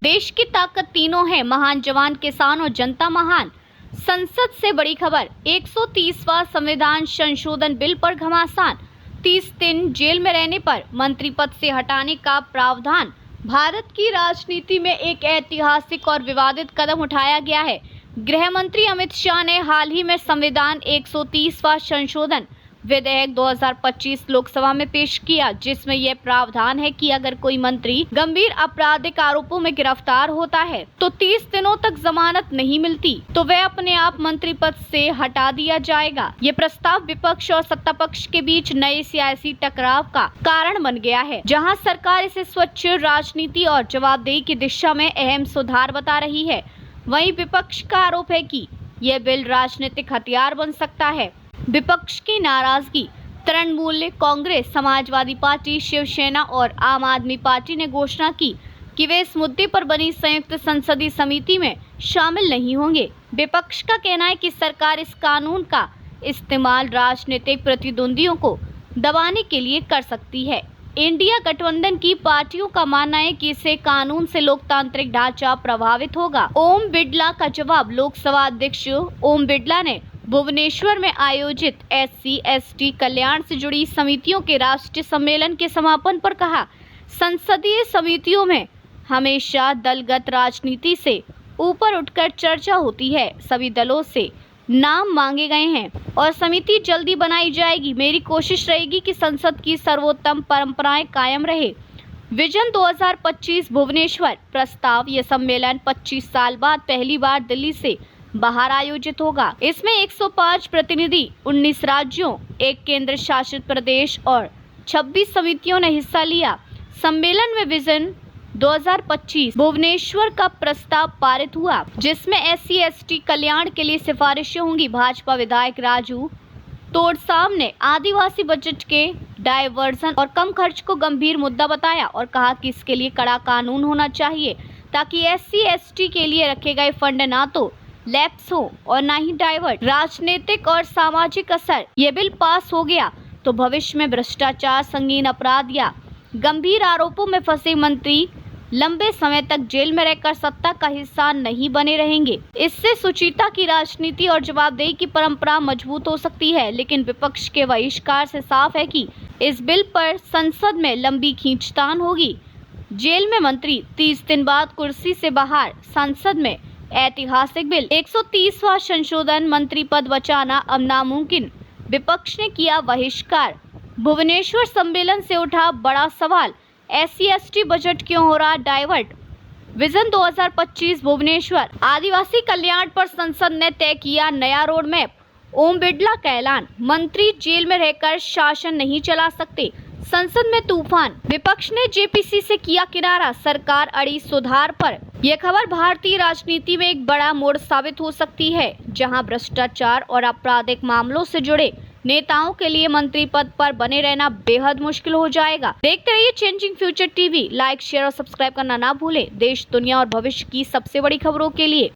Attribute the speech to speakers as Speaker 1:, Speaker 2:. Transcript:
Speaker 1: देश की ताकत तीनों है, महान जवान, किसान और जनता महान। संसद से बड़ी खबर, 130वां संविधान संशोधन बिल पर घमासान। 30 दिन जेल में रहने पर मंत्री पद से हटाने का प्रावधान। भारत की राजनीति में एक ऐतिहासिक और विवादित कदम उठाया गया है। गृह मंत्री अमित शाह ने हाल ही में संविधान 130वां संशोधन विधेयक 2025 लोकसभा में पेश किया, जिसमें यह प्रावधान है कि अगर कोई मंत्री गंभीर आपराधिक आरोपों में गिरफ्तार होता है तो 30 दिनों तक जमानत नहीं मिलती तो वह अपने आप मंत्री पद से हटा दिया जाएगा। ये प्रस्ताव विपक्ष और सत्ता पक्ष के बीच नए सियासी टकराव का कारण बन गया है, जहां सरकार इसे स्वच्छ राजनीति और जवाबदेही की दिशा में अहम सुधार बता रही है। वहीं विपक्ष का आरोप है कि यह बिल राजनीतिक हथियार बन सकता है। विपक्ष की नाराजगी, तृणमूल कांग्रेस, समाजवादी पार्टी, शिवसेना और आम आदमी पार्टी ने घोषणा की कि वे इस मुद्दे पर बनी संयुक्त संसदीय समिति में शामिल नहीं होंगे। विपक्ष का कहना है कि सरकार इस कानून का इस्तेमाल राजनीतिक प्रतिद्वंदियों को दबाने के लिए कर सकती है। इंडिया गठबंधन की पार्टियों का मानना है कि इसे कानून से लोकतांत्रिक ढांचा प्रभावित होगा। ओम बिड़ला का जवाब, लोकसभा अध्यक्ष ओम बिड़ला ने भुवनेश्वर में आयोजित SC/ST कल्याण से जुड़ी समितियों के राष्ट्रीय सम्मेलन के समापन पर कहा, संसदीय समितियों में हमेशा दलगत राजनीति से ऊपर उठकर चर्चा होती है। सभी दलों से नाम मांगे गए हैं और समिति जल्दी बनाई जाएगी। मेरी कोशिश रहेगी कि संसद की सर्वोत्तम परंपराएं कायम रहे। विजन 2025 भुवनेश्वर प्रस्ताव, यह सम्मेलन 25 साल बाद पहली बार दिल्ली से बाहर आयोजित होगा। इसमें 105 प्रतिनिधि, 19 राज्यों, एक केंद्र शासित प्रदेश और 26 समितियों ने हिस्सा लिया। सम्मेलन में विजन 2025 भुवनेश्वर का प्रस्ताव पारित हुआ, जिसमें SC/ST कल्याण के लिए सिफारिशें होंगी। भाजपा विधायक राजू तोड़साम ने आदिवासी बजट के डायवर्जन और कम खर्च को गंभीर मुद्दा बताया और कहा कि इसके लिए कड़ा कानून होना चाहिए ताकि SC/ST के लिए रखे गए फंड ना तो लैप्स हो और ना ही डाइवर्ट। राजनीतिक और सामाजिक असर, ये बिल पास हो गया तो भविष्य में भ्रष्टाचार, संगीन अपराध या गंभीर आरोपों में फंसे मंत्री लंबे समय तक जेल में रहकर सत्ता का हिस्सा नहीं बने रहेंगे। इससे सुचिता की राजनीति और जवाबदेही की परंपरा मजबूत हो सकती है, लेकिन विपक्ष के बहिष्कार से साफ है कि इस बिल पर संसद में लंबी खींचतान होगी। जेल में मंत्री, 30 दिन बाद कुर्सी से बाहर, संसद में ऐतिहासिक बिल 130वां संशोधन, मंत्री पद बचाना अब नामुमकिन, विपक्ष ने किया बहिष्कार। भुवनेश्वर सम्मेलन से उठा बड़ा सवाल, SC/ST बजट क्यों हो रहा डाइवर्ट। विजन 2025 भुवनेश्वर, आदिवासी कल्याण पर संसद ने तय किया नया रोड मैप। ओम बिड़ला का ऐलान, मंत्री जेल में रहकर शासन नहीं चला सकते। संसद में तूफान, विपक्ष ने JPC से किया किनारा, सरकार अड़ी सुधार पर। यह खबर भारतीय राजनीति में एक बड़ा मोड़ साबित हो सकती है, जहां भ्रष्टाचार और आपराधिक मामलों से जुड़े नेताओं के लिए मंत्री पद पर बने रहना बेहद मुश्किल हो जाएगा। देखते रहिए changing future TV। Like, share और सब्सक्राइब करना ना भूलें। देश, दुनिया और भविष्य की सबसे बड़ी खबरों के लिए।